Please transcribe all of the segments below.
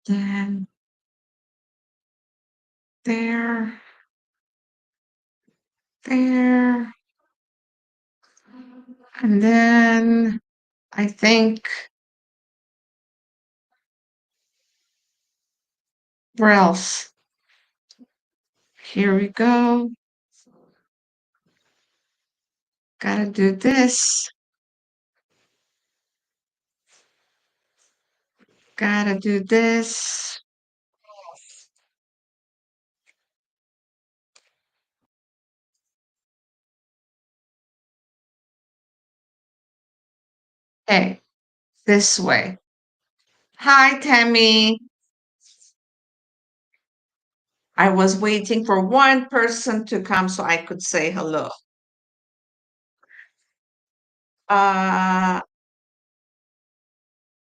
Then there, there, and then I think where else? Here we go. Gotta do this. Gotta do this. Okay, this way. Hi, Tammy. I was waiting for one person to come so I could say hello. Uh,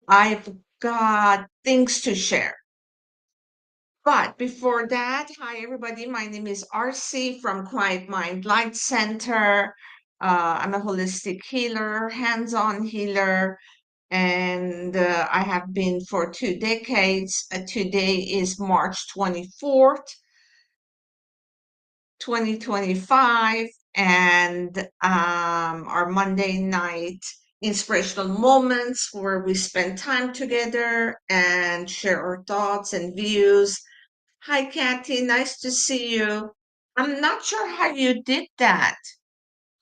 I've got things to share. But before that, hi everybody. My name is RC from Quiet Mind Light Center. I'm a holistic healer, hands-on healer, and I have been for 2 decades. Today is March 24th, 2025, and our Monday night inspirational moments where we spend time together and share our thoughts and views. Hi, Kathy. Nice to see you. I'm not sure how you did that.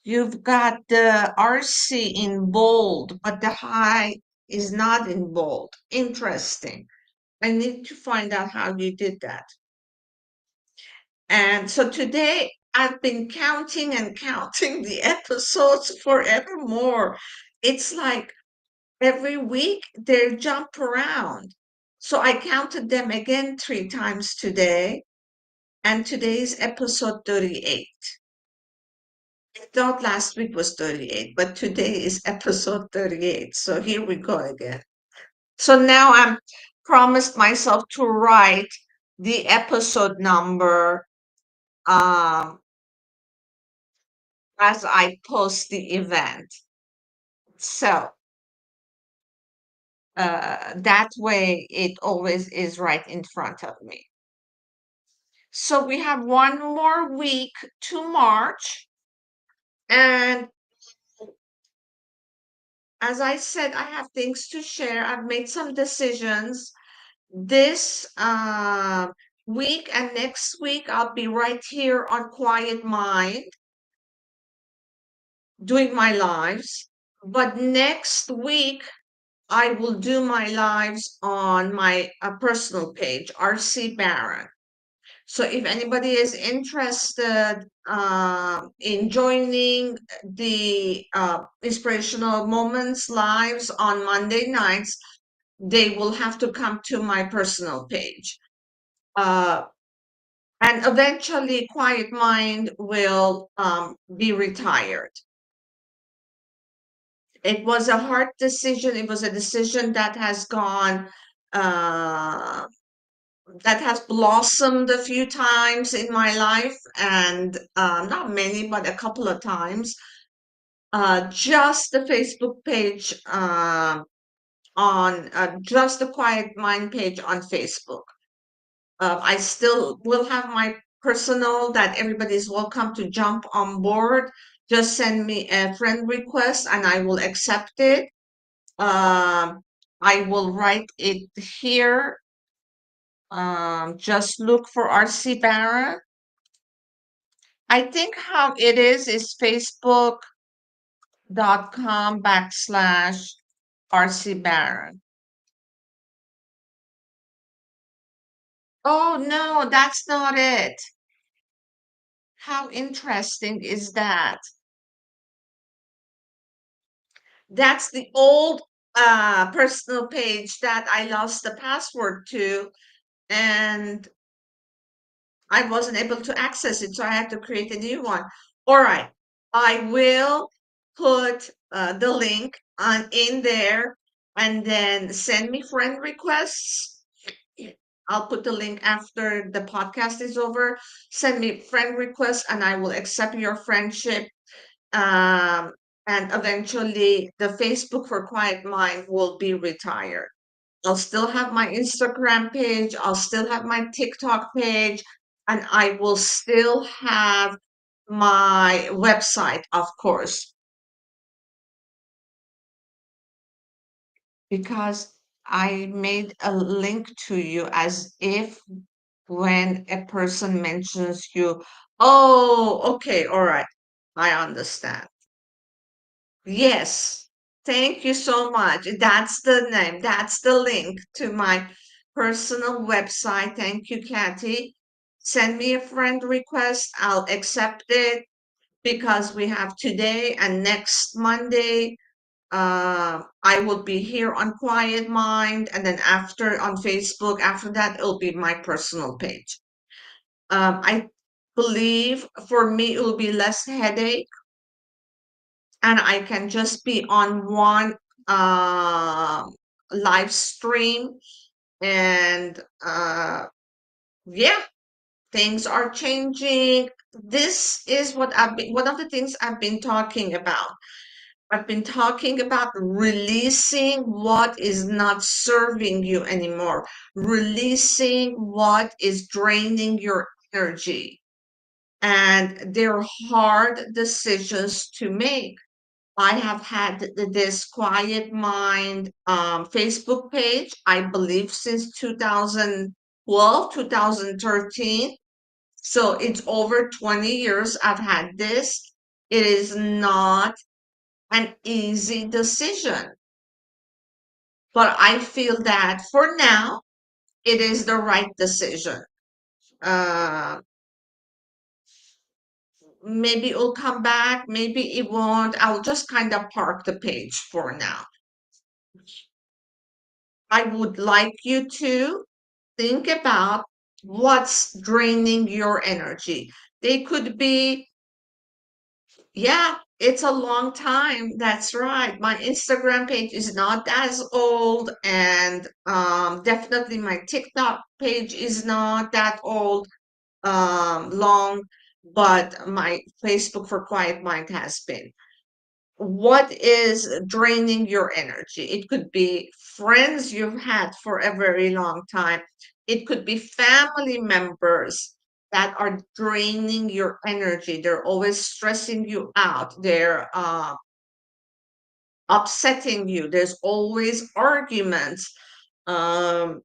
You've got the RC in bold, but the hi is not in bold. Interesting. I need to find out how you did that. And so today I've been counting and counting the episodes forevermore. It's like every week they jump around. So I counted them again 3 times today, and today's episode 38. I thought last week was 38, but today is episode 38. So here we go again. So now I'm promised myself to write the episode number um, as I post the event. So that way it always is right in front of me. So we have one more week to March. And as I said, I have things to share. I've made some decisions this week and next week. I'll be right here on Quiet Mind doing my lives. But next week, I will do my lives on my personal page, RC Barron. So if anybody is interested in joining the inspirational moments lives on Monday nights, they will have to come to my personal page. Uh, and eventually, Quiet Mind will be retired. It was a hard decision. It was a decision that has gone uh, that has blossomed a few times in my life, and not many, but a couple of times. Just the Facebook page on just the Quiet Mind page on Facebook. I still will have my personal that everybody's welcome to jump on board. Just send me a friend request and I will accept it. I will write it here. Just look for RC Barra. I think how it is facebook.com/RC Barra. Oh no, that's not it. How interesting is that? That's the old personal page that I lost the password to, and I wasn't able to access it, so I had to create a new one. All right, I will put the link on in there, and then send me friend requests. I'll put the link after the podcast is over. Send me friend requests, and I will accept your friendship. Um, and eventually, the Facebook for Quiet Mind will be retired. I'll still have my Instagram page, I'll still have my TikTok page, and I will still have my website, of course, because I made a link to you as if when a person mentions you, oh, okay, all right, I understand. Yes, thank you so much. That's the name, that's the link to my personal website. Thank you, Kathy. Send me a friend request. I'll accept it because we have today and next Monday. I will be here on Quiet Mind, and then after on Facebook, after that, it'll be my personal page. I believe for me, it will be less headache and I can just be on one uh, live stream. And yeah, things are changing. This is what I've been, one of the things I've been talking about. I've been talking about releasing what is not serving you anymore, releasing what is draining your energy. And they're hard decisions to make. I have had this Quiet Mind Facebook page, I believe, since 2012, 2013. So it's over 20 years I've had this. It is not an easy decision, but I feel that for now, it is the right decision. Uh, Maybe it'll come back, maybe it won't. I'll just kind of park the page for now. I would like you to think about what's draining your energy. They could be, yeah, it's a long time. That's right. My Instagram page is not as old, and definitely my TikTok page is not that old, long, but my Facebook for Quiet Mind has been. What is draining your energy? It could be friends you've had for a very long time. It could be family members that are draining your energy. They're always stressing you out. They're upsetting you. There's always arguments. Um,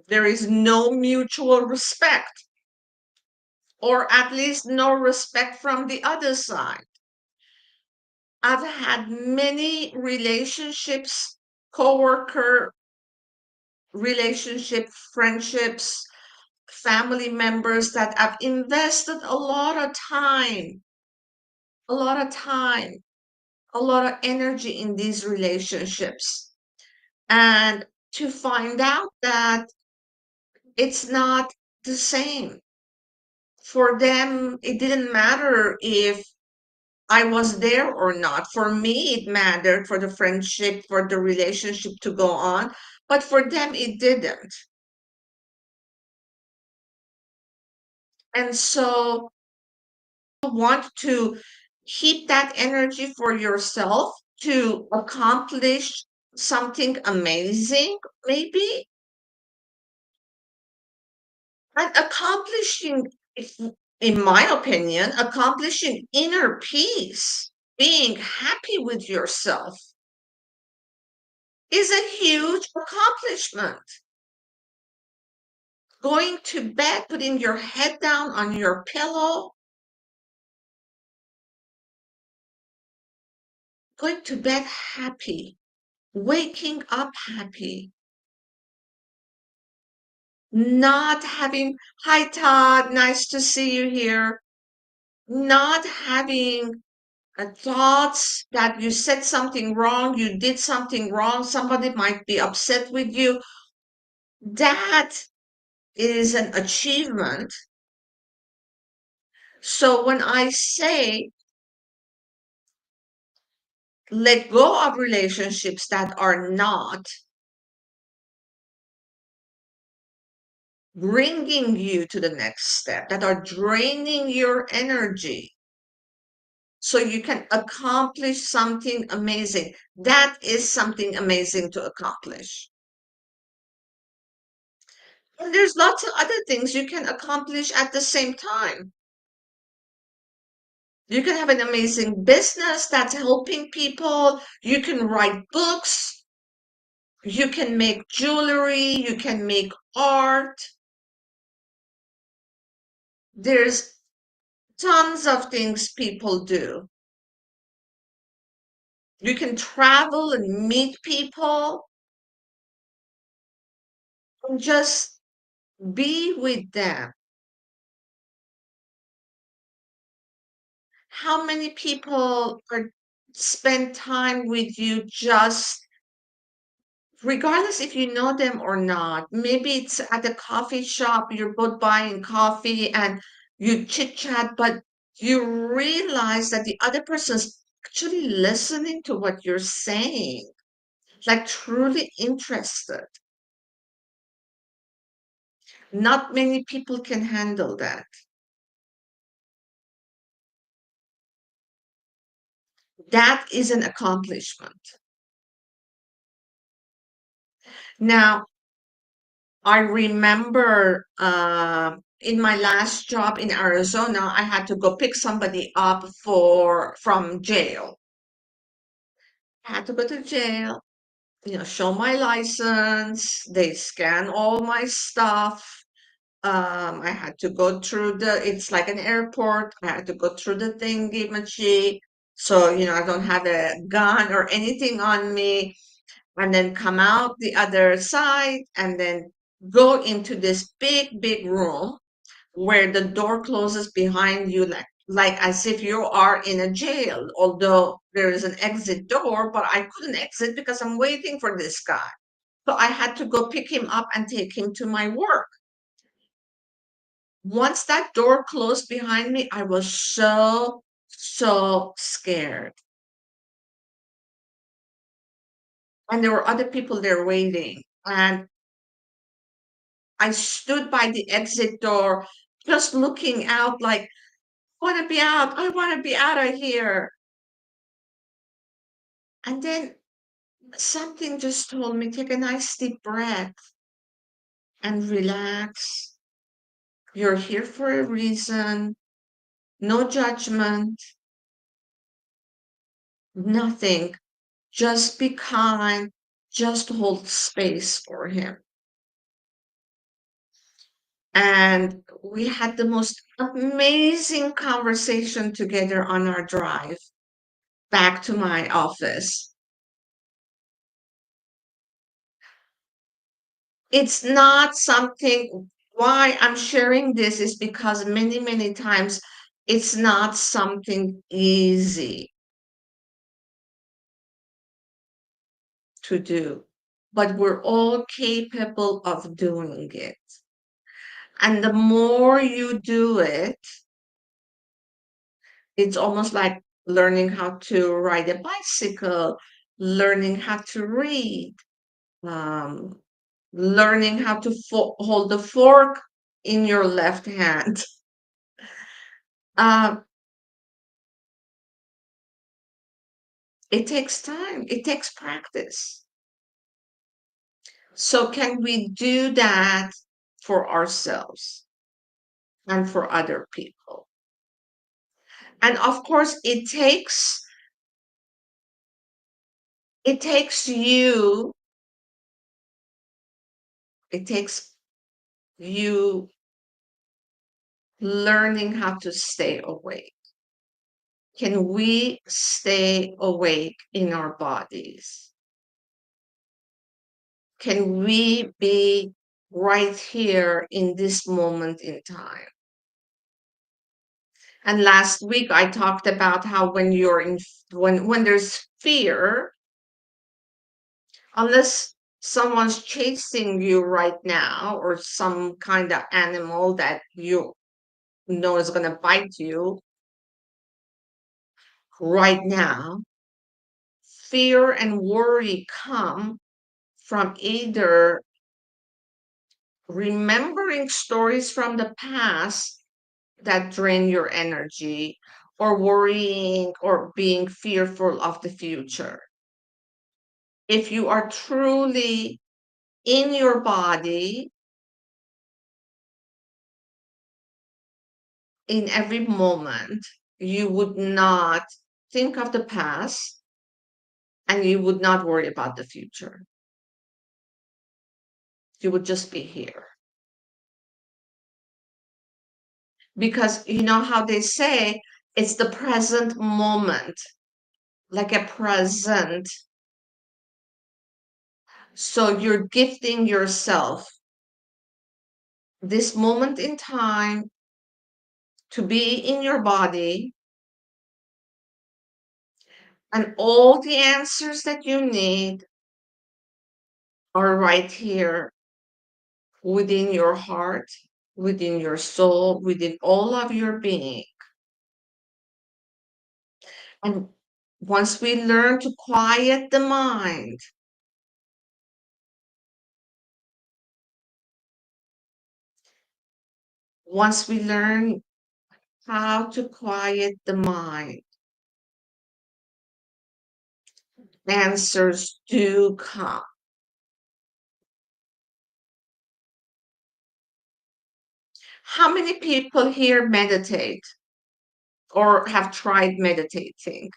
there is no mutual respect, or at least no respect from the other side. I've had many relationships, coworker relationship, friendships, family members that I've invested a lot of time, a lot of time, a lot of energy in these relationships. And to find out that it's not the same. For them, it didn't matter if I was there or not. For me, it mattered for the friendship, for the relationship to go on, but for them, it didn't. And so, you want to keep that energy for yourself to accomplish something amazing, maybe, and accomplishing, in my opinion, accomplishing inner peace, being happy with yourself is a huge accomplishment. Going to bed, putting your head down on your pillow, going to bed happy, waking up happy, not having, hi Todd, nice to see you here, not having thoughts that you said something wrong, you did something wrong, somebody might be upset with you. That is an achievement. So when I say let go of relationships that are not bringing you to the next step, that are draining your energy, so you can accomplish something amazing. That is something amazing to accomplish. And there's lots of other things you can accomplish at the same time. You can have an amazing business that's helping people. You can write books. You can make jewelry. You can make art. There's tons of things people do. You can travel and meet people and just be with them. How many people are spend time with you just regardless if you know them or not? Maybe it's at a coffee shop, you're both buying coffee and you chit chat, but you realize that the other person's actually listening to what you're saying, like truly interested. Not many people can handle that. That is an accomplishment. Now, I remember in my last job in Arizona, I had to go pick somebody up from jail. I had to go to jail, show my license. They scan all my stuff. I had to go through it's like an airport. I had to go through the thingy machine. So, I don't have a gun or anything on me. And then come out the other side and then go into this big, big room where the door closes behind you, like as if you are in a jail, although there is an exit door, but I couldn't exit because I'm waiting for this guy. So I had to go pick him up and take him to my work. Once that door closed behind me, I was so, so scared. And there were other people there waiting. And I stood by the exit door, just looking out like, I want to be out. I want to be out of here. And then something just told me, take a nice deep breath and relax. You're here for a reason. No judgment, nothing. Just be kind. Just hold space for him. And we had the most amazing conversation together on our drive back to my office. It's not something, why I'm sharing this is because many, many times it's not something easy to do, but we're all capable of doing it. And the more you do it, it's almost like learning how to ride a bicycle, learning how to read, um, learning how to hold the fork in your left hand. Uh, it takes time, it takes practice. So, can we do that for ourselves and for other people? And of course, it takes you, it takes you learning how to stay awake. Can we stay awake in our bodies? Can we be right here in this moment in time? And last week I talked about how when there's fear, unless someone's chasing you right now or some kind of animal that you know is going to bite you right now, fear and worry come from either remembering stories from the past that drain your energy, or worrying or being fearful of the future. If you are truly in your body in every moment, you would not think of the past and you would not worry about the future. You would just be here. Because you know how they say it's the present moment, like a present. So you're gifting yourself this moment in time to be in your body, and all the answers that you need are right here within your heart, within your soul, within all of your being. And once we learn to quiet the mind, once we learn how to quiet the mind, answers do come. How many people here meditate or have tried meditating?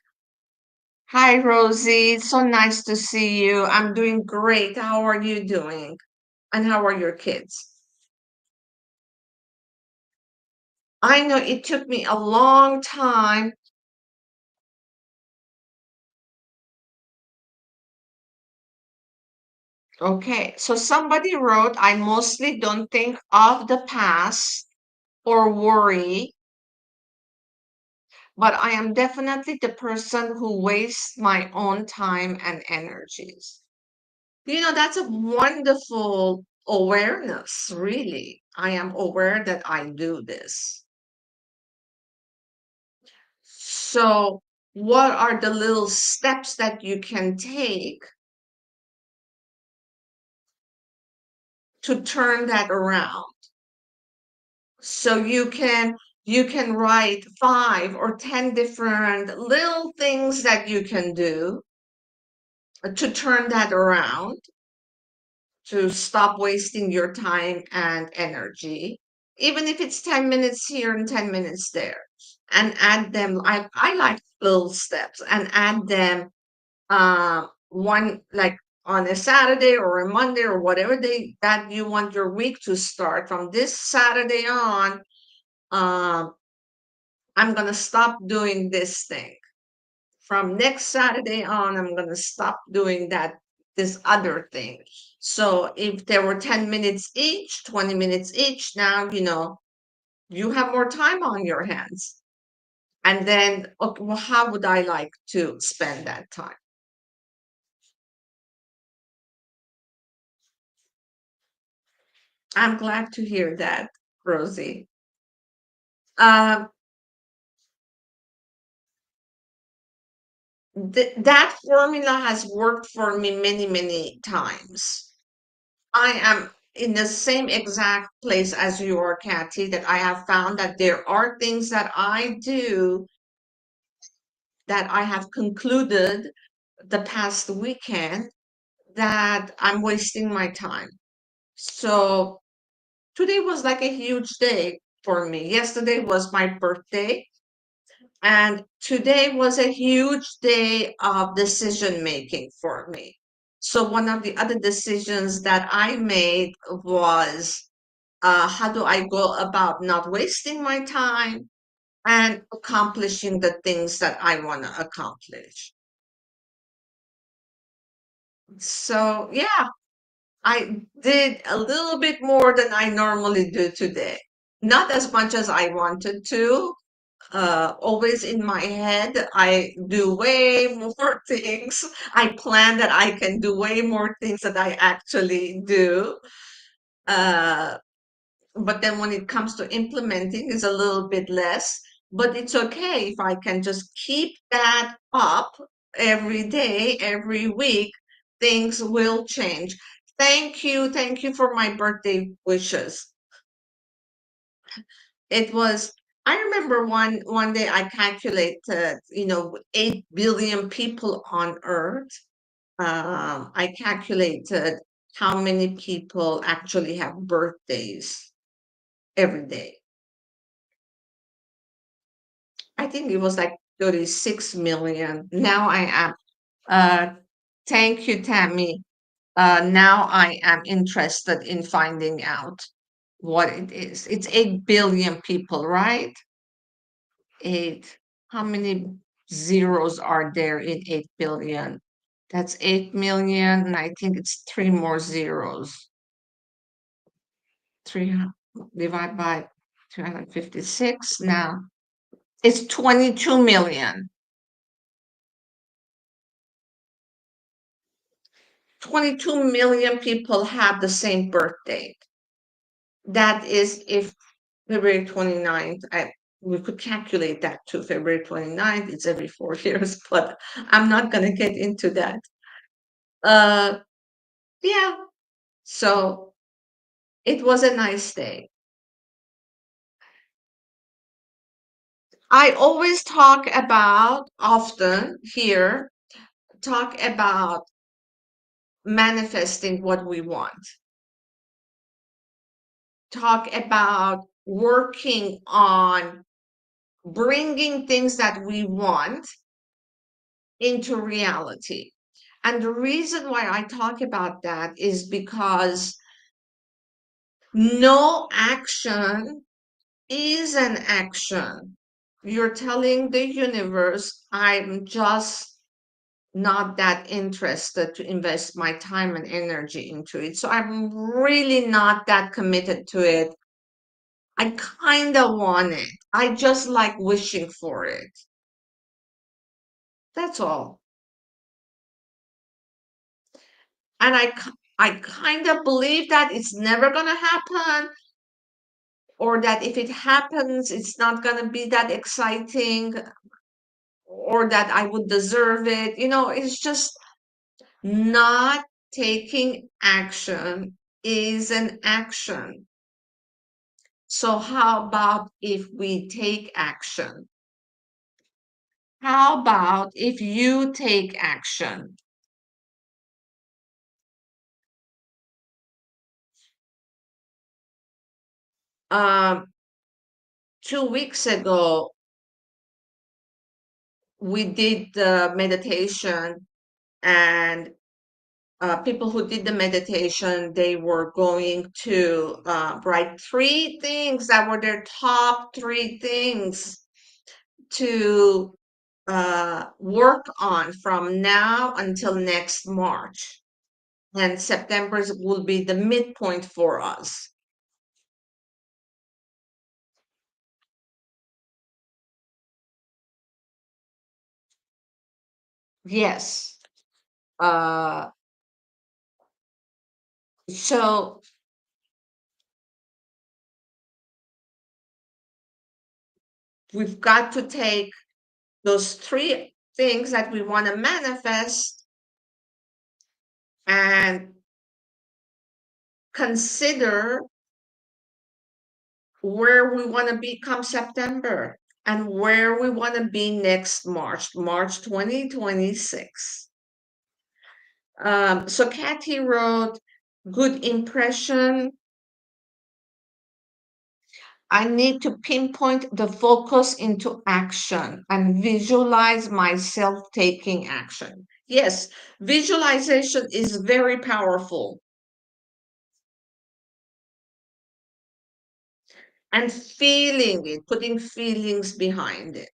Hi, Rosie. So nice to see you. I'm doing great. How are you doing? And how are your kids? I know it took me a long time. Okay, so somebody wrote, I mostly don't think of the past or worry, but I am definitely the person who wastes my own time and energies. You know, that's a wonderful awareness, really. I am aware that I do this. So, what are the little steps that you can take to turn that around? So you can write 5 or 10 different little things that you can do to turn that around, to stop wasting your time and energy, even if it's 10 minutes here and 10 minutes there, and add them. I like little steps and add them one like on a Saturday or a Monday or whatever day that you want your week to start. From this Saturday on, um, I'm going to stop doing this thing. From next Saturday on, I'm going to stop doing this other thing. So if there were 10 minutes each, 20 minutes each, now, you have more time on your hands. And then, okay, well, how would I like to spend that time? I'm glad to hear that, Rosie. Um, that formula has worked for me many, many times. I am in the same exact place as you are, Kathy, that I have found that there are things that I do that I have concluded the past weekend that I'm wasting my time. So today was like a huge day for me. Yesterday was my birthday, and today was a huge day of decision making for me. So one of the other decisions that I made was, how do I go about not wasting my time and accomplishing the things that I want to accomplish. So yeah, I did a little bit more than I normally do today. Not as much as I wanted to. Always in my head, I do way more things. I plan that I can do way more things that I actually do. Uh, but then when it comes to implementing, it's a little bit less. But it's okay if I can just keep that up every day, every week, things will change. Thank you for my birthday wishes. It was, I remember one day I calculated, 8 billion people on Earth. I calculated how many people actually have birthdays every day. I think it was like 36 million. Now I am. Uh, Thank you, Tammy. Now I am interested in finding out what it is. It's 8 billion people, right? Eight. How many zeros are there in 8 billion? That's 8 million, and I think it's three more zeros. 300 divided by 256 now. It's 22 million. 22 million people have the same birthday. That is if February 29th, we could calculate that to February 29th. It's every 4 years, but I'm not going to get into that. Uh, yeah. So it was a nice day. I always talk about, often here, talk about manifesting what we want, talk about working on bringing things that we want into reality. And the reason why I talk about that is because no action is an action. You're telling the universe, I'm just not that interested to invest my time and energy into it. So I'm really not that committed to it. I kind of want it. I just like wishing for it. That's all. And I kind of believe that it's never going to happen, or that if it happens, it's not going to be that exciting, or that I would deserve it. It's just not taking action is an action. So, how about if we take action? How about if you take action? Um, 2 weeks ago, we did the meditation, and people who did the meditation, they were going to write three things that were their top three things to work on from now until next March. And September will be the midpoint for us. Yes. Uh, so we've got to take those three things that we want to manifest and consider where we want to be come September and where we want to be next March, March 2026. So Kathy wrote, good impression. I need to pinpoint the focus into action and visualize myself taking action. Yes, visualization is very powerful, and feeling it, putting feelings behind it.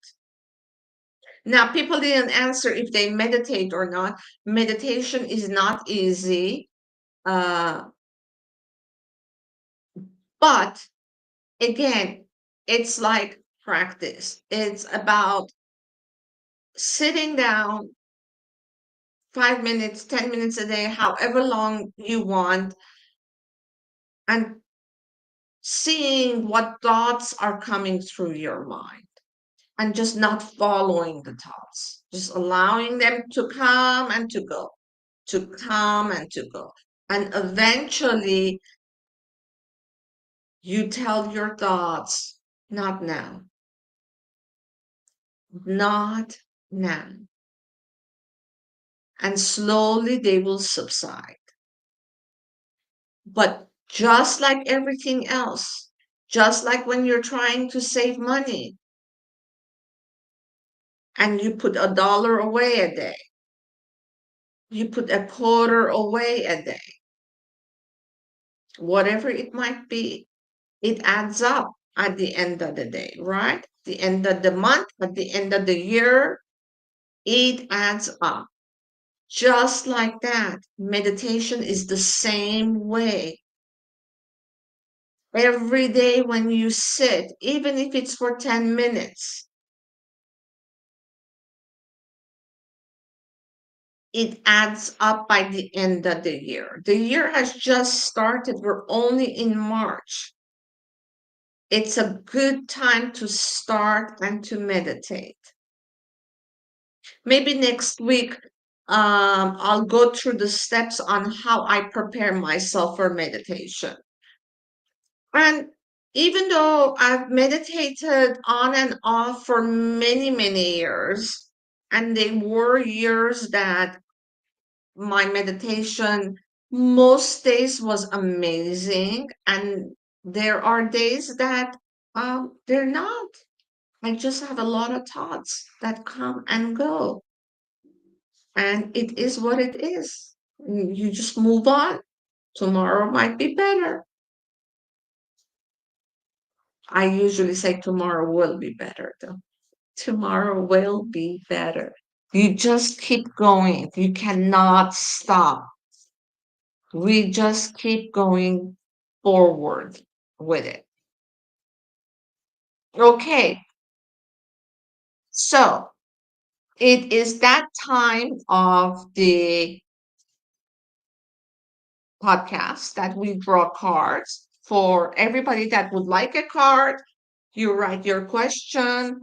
Now, people didn't answer if they meditate or not. Meditation is not easy, uh, but again, it's like practice. It's about sitting down 5 minutes, 10 minutes a day, however long you want, and seeing what thoughts are coming through your mind and just not following the thoughts, just allowing them to come and to go, to come and to go. And eventually, you tell your thoughts, not now. not now. And slowly they will subside. But just like everything else, just like when you're trying to save money and you put $1 away a day, you put a quarter away a day, whatever it might be, it adds up at the end of the day, right? The end of the month, at the end of the year, it adds up. Just like that, meditation is the same way. Every day when you sit, even if it's for 10 minutes, it adds up by the end of the year. The year has just started. We're only in March. It's a good time to start and to meditate. Maybe next week, I'll go through the steps on how I prepare myself for meditation. And even though I've meditated on and off for many, many years, and they were years that my meditation most days was amazing, and there are days that they're not. I just have a lot of thoughts that come and go, and it is what it is. You just move on. Tomorrow might be better. I usually say tomorrow will be better, though. Tomorrow will be better. You just keep going. You cannot stop. We just keep going forward with it. Okay, so it is that time of the podcast that we draw cards for everybody that would like a card. You write your question.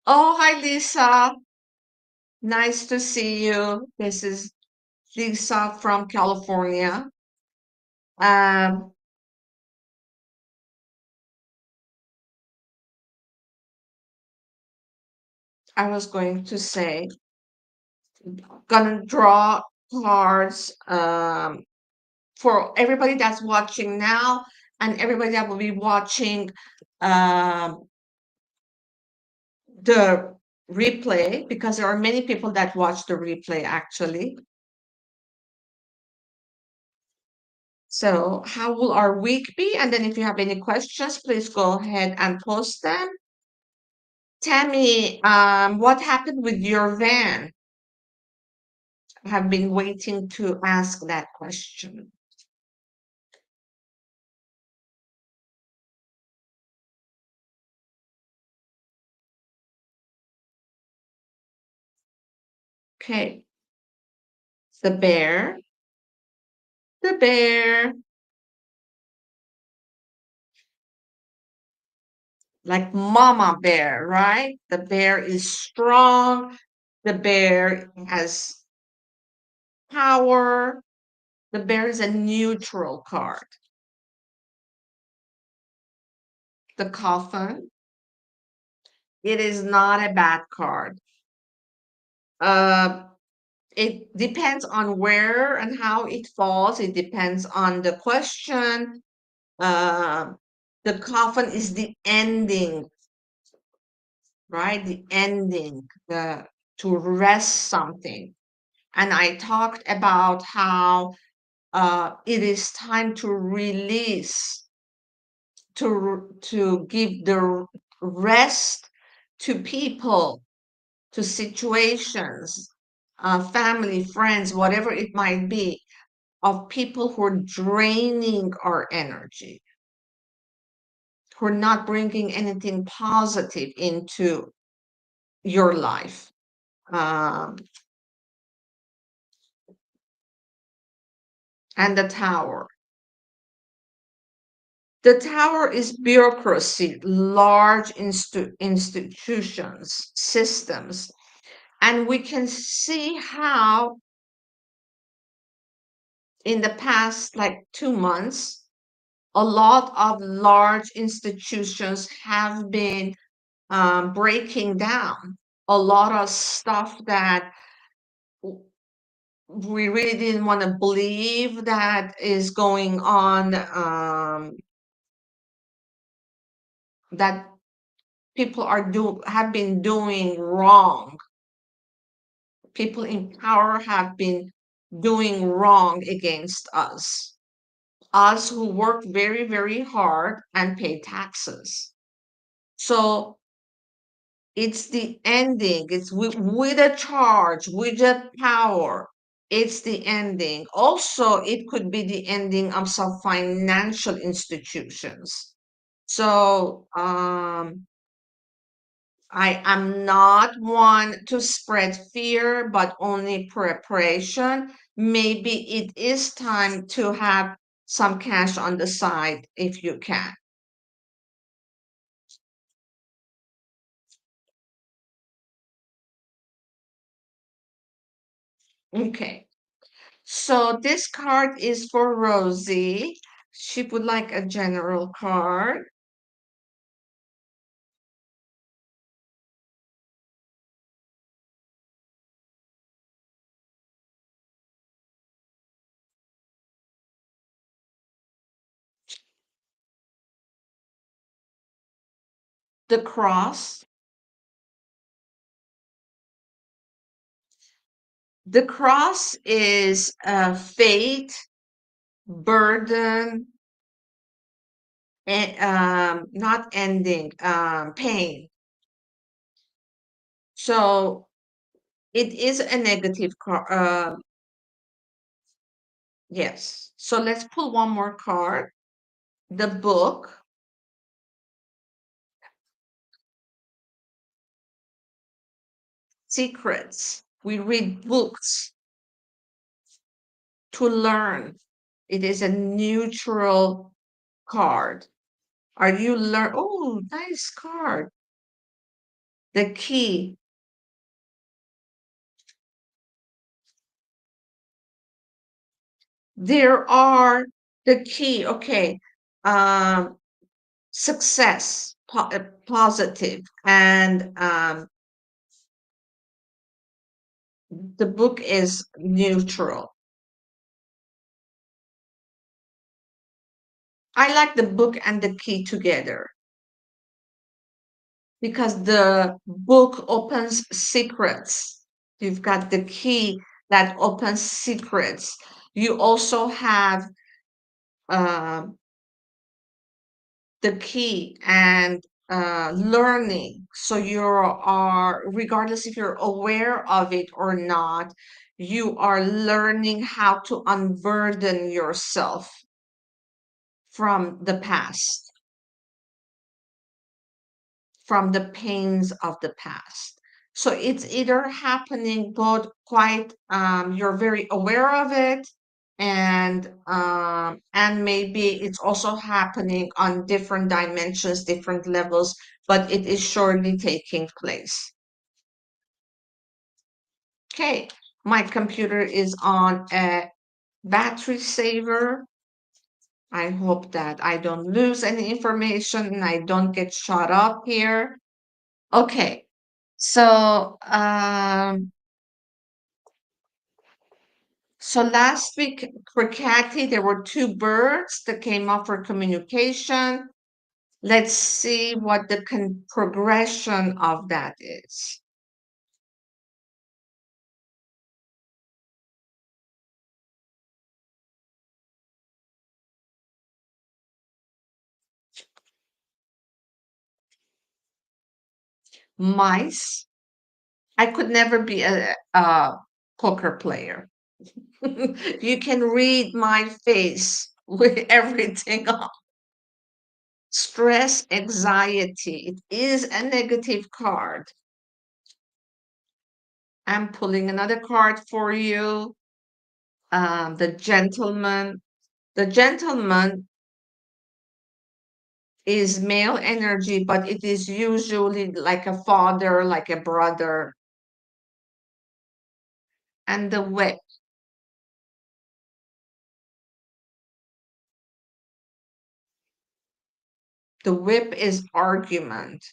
Oh, hi, Lisa. Nice to see you. This is Lisa from California. Um, I was going to say, gonna draw cards for everybody that's watching now and everybody that will be watching um, the replay, because there are many people that watch the replay actually. So, how will our week be? And then, if you have any questions, please go ahead and post them. Tammy, what happened with your van? I have been waiting to ask that question. Okay, the bear, the bear, like mama bear, right? The bear is strong. The bear has power. The bear is a neutral card. The coffin, it is not a bad card. Uh, it depends on where and how it falls. It depends on the question. Uh, the coffin is the ending, right? The ending, the to rest something. And I talked about how it is time to release, to give the rest to people, to situations, family, friends, whatever it might be, of people who are draining our energy, who are not bringing anything positive into your life. Um, and the tower. The tower is bureaucracy, large institutions, systems. And we can see how in the past, like 2 months, a lot of large institutions have been breaking down a lot of stuff that w- we really didn't want to believe that is going on, that people have been doing wrong. People in power have been doing wrong against us who work very, very hard and pay taxes. So it's the ending. It's with a charge, with a power. It's the ending. Also, it could be the ending of some financial institutions. So, I am not one to spread fear, but only preparation. Maybe it is time to have some cash on the side if you can. Okay. So this card is for Rosie. She would like a general card. The cross. The cross is fate, burden, and not ending, pain. So it is a negative card. Yes. So let's pull one more card. The book, secrets. We read books to learn. It is a neutral card. Are you learn? Oh, nice card. The key. There are the key. Okay. Um, success, positive, and the book is neutral. I like the book and the key together because the book opens secrets. You've got the key that opens secrets. You also have uh, the key and learning. So you are, regardless if you're aware of it or not, you are learning how to unburden yourself from the past, from the pains of the past. So it's either happening both quite, you're very aware of it, and maybe it's also happening on different dimensions, different levels, but it is surely taking place. Okay, my computer is on a battery saver. I hope that I don't lose any information and I don't get shut up here. Okay, so so last week for Kathy, there were two birds that came up for communication. Let's see what the progression of that is. Mice. I could never be a poker player. You can read my face with everything on. Stress, anxiety. It is a negative card. I'm pulling another card for you. The gentleman. The gentleman is male energy, but it is usually like a father, like a brother. And the whip. The whip is argument.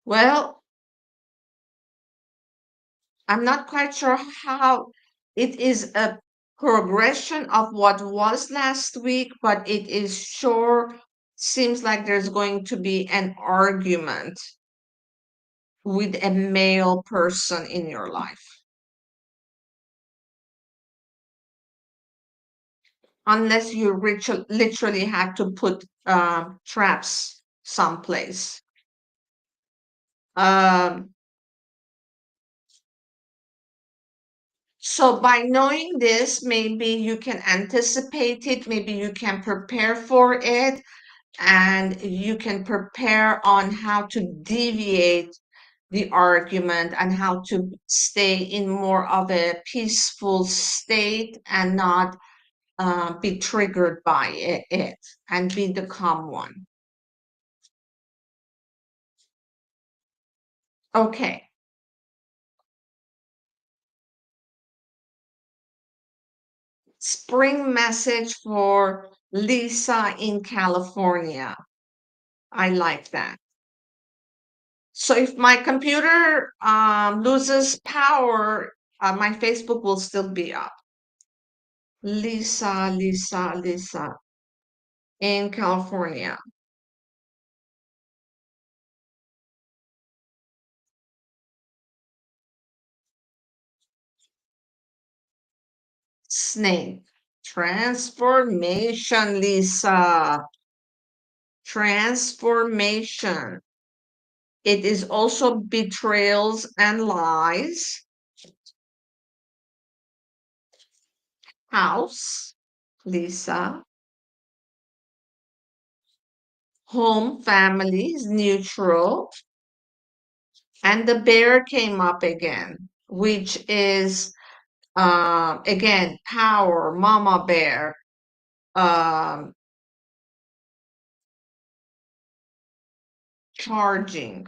Well, I'm not quite sure how it is a progression of what was last week, but it is sure seems like there's going to be an argument with a male person in your life, unless you literally had to put traps someplace. Um, so by knowing this, maybe you can anticipate it, maybe you can prepare for it, and you can prepare on how to deviate the argument and how to stay in more of a peaceful state and not be triggered by it and be the calm one. Okay. Spring message for Lisa in California. I like that. So if my computer loses power, my Facebook will still be up. Lisa in California. Snake. Transformation, Lisa. Transformation. It is also betrayals and lies. House, Lisa. Home, families, neutral. And the bear came up again, which is again power, mama bear, um, charging.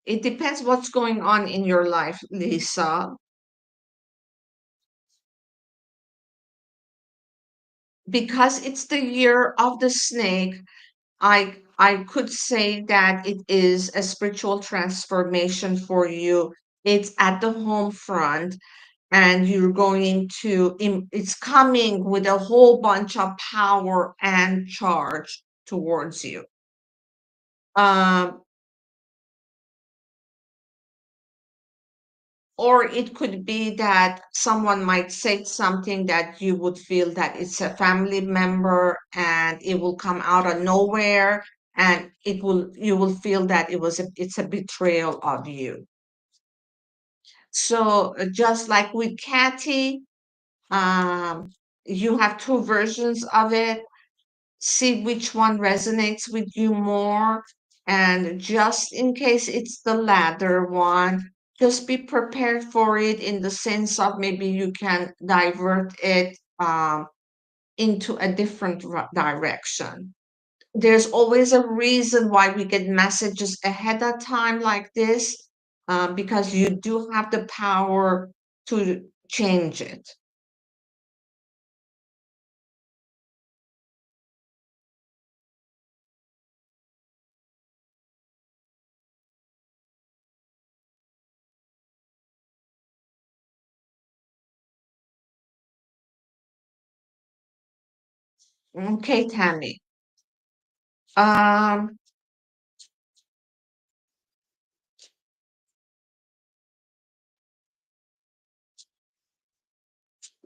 It depends what's going on in your life, Lisa, because it's the year of the snake. I could say that it is a spiritual transformation for you. It's at the home front, and you're going to it's coming with a whole bunch of power and charge towards you. Um, or it could be that someone might say something that you would feel that it's a family member and it will come out of nowhere, and it will you will feel that it's a betrayal of you. So just like with Kathy, um, you have two versions of it. See which one resonates with you more. And just in case it's the latter one, just be prepared for it in the sense of maybe you can divert it into a different direction. There's always a reason why we get messages ahead of time like this, because you do have the power to change it. Okay, Tammy. Um,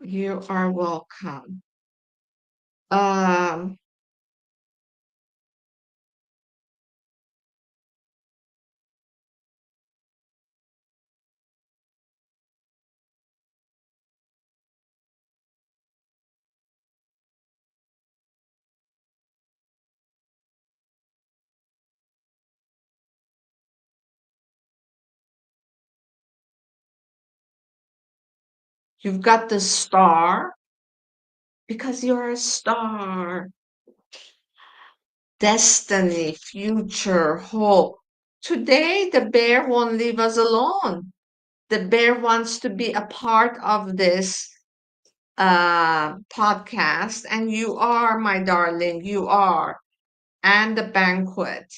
you are welcome. Um, you've got the star because you're a star. Destiny, future, hope. Today, the bear won't leave us alone. The bear wants to be a part of this podcast, and you are, my darling, you are. and the banquet.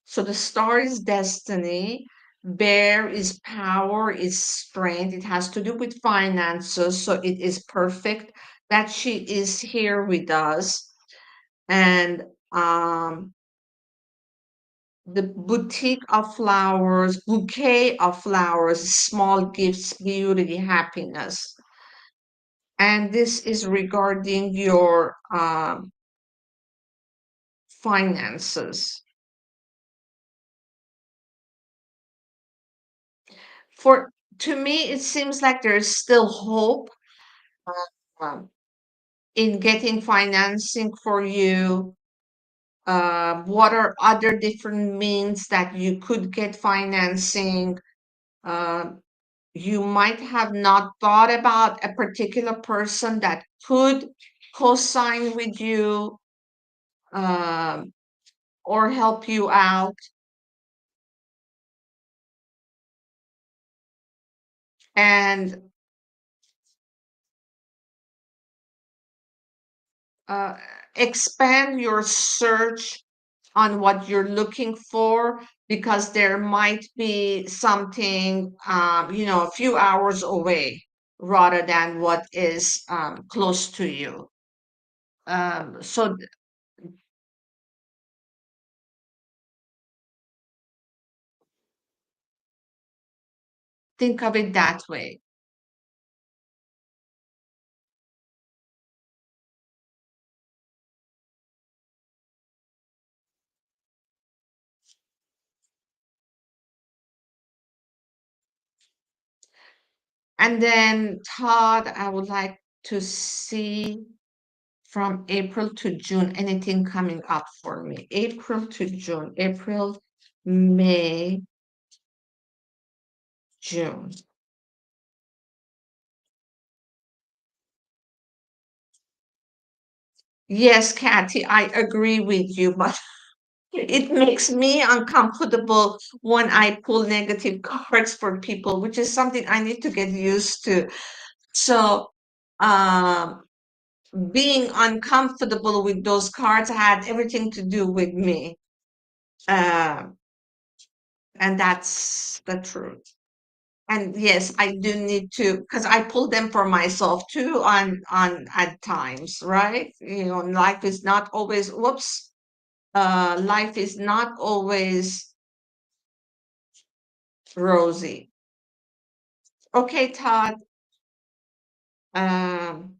So the star is destiny, bear is power, is strength. It has to do with finances. So it is perfect that she is here with us. And the bouquet of flowers, small gifts, beauty, happiness. And this is regarding your finances. For to me, it seems like there's still hope um, in getting financing for you. What are other different means that you could get financing? Uh, you might have not thought about a particular person that could co-sign with you um, or help you out. And uh, expand your search on what you're looking for because there might be something a few hours away rather than what is close to you. So think of it that way. And then Todd, I would like to see from April to June anything coming up for me. April to June, April, May, June. Yes, Kathy, I agree with you, but it makes me uncomfortable when I pull negative cards for people, which is something I need to get used to. So, um, being uncomfortable with those cards had everything to do with me. Uh, and that's the truth. And yes, I do need to, because I pull them for myself too on at times, right? Life is not always, whoops, life is not always rosy. Okay, Todd. Um,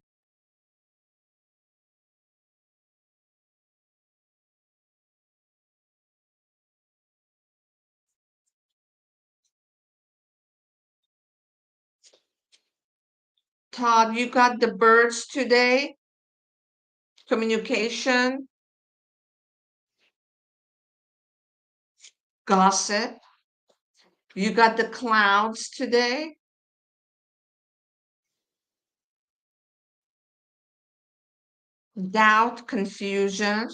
Todd, you got the birds today, communication, gossip. You got the clouds today, doubt, confusion,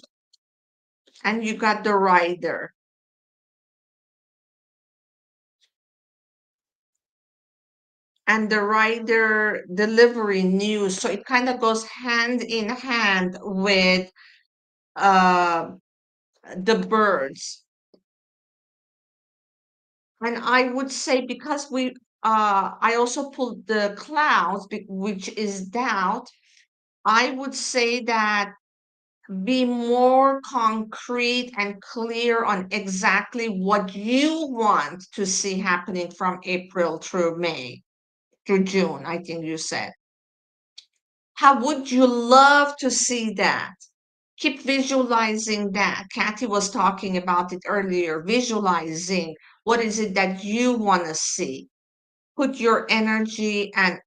and you got the rider. And the rider delivery news. So it kind of goes hand in hand with uh, the birds. And I would say because I also pulled the clouds, which is doubt. I would say that be more concrete and clear on exactly what you want to see happening from April through May, through June, I think you said. How would you love to see that? Keep visualizing that. Kathy was talking about it earlier, visualizing what is it that you want to see. Put your energy and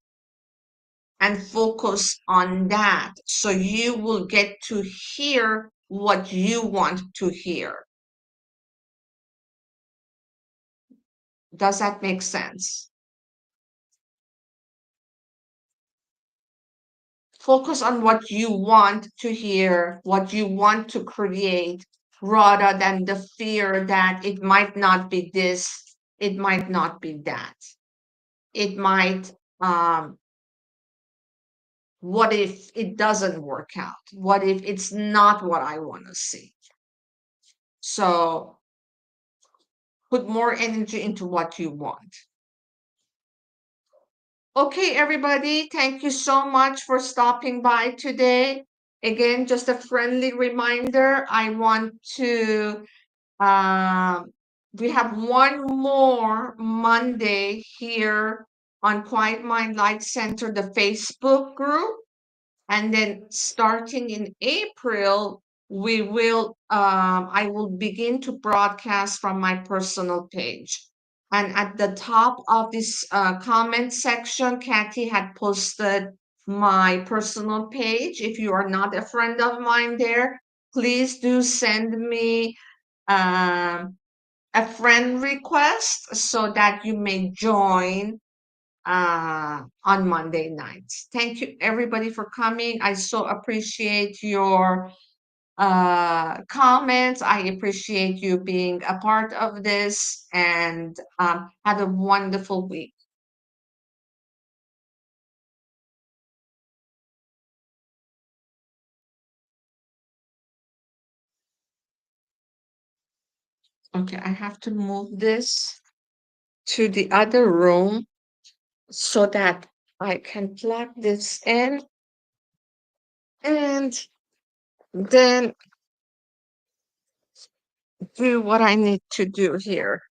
focus on that so you will get to hear what you want to hear. Does that make sense? Focus on what you want to hear, what you want to create, rather than the fear that it might not be this, it might not be that. It might, um, What if it doesn't work out? What if it's not what I want to see? So put more energy into what you want. Okay, everybody, thank you so much for stopping by today. Again, just a friendly reminder. I want to, um, we have one more Monday here on Quiet Mind Light Center, the Facebook group. And then starting in April, I will begin to broadcast from my personal page. And at the top of this comment section, Kathy had posted my personal page. If you are not a friend of mine there, please do send me um, a friend request so that you may join on Monday nights. Thank you, everybody, for coming. I so appreciate your comments. I appreciate you being a part of this, and have a wonderful week. Okay, I have to move this to the other room so that I can plug this in and then do what I need to do here.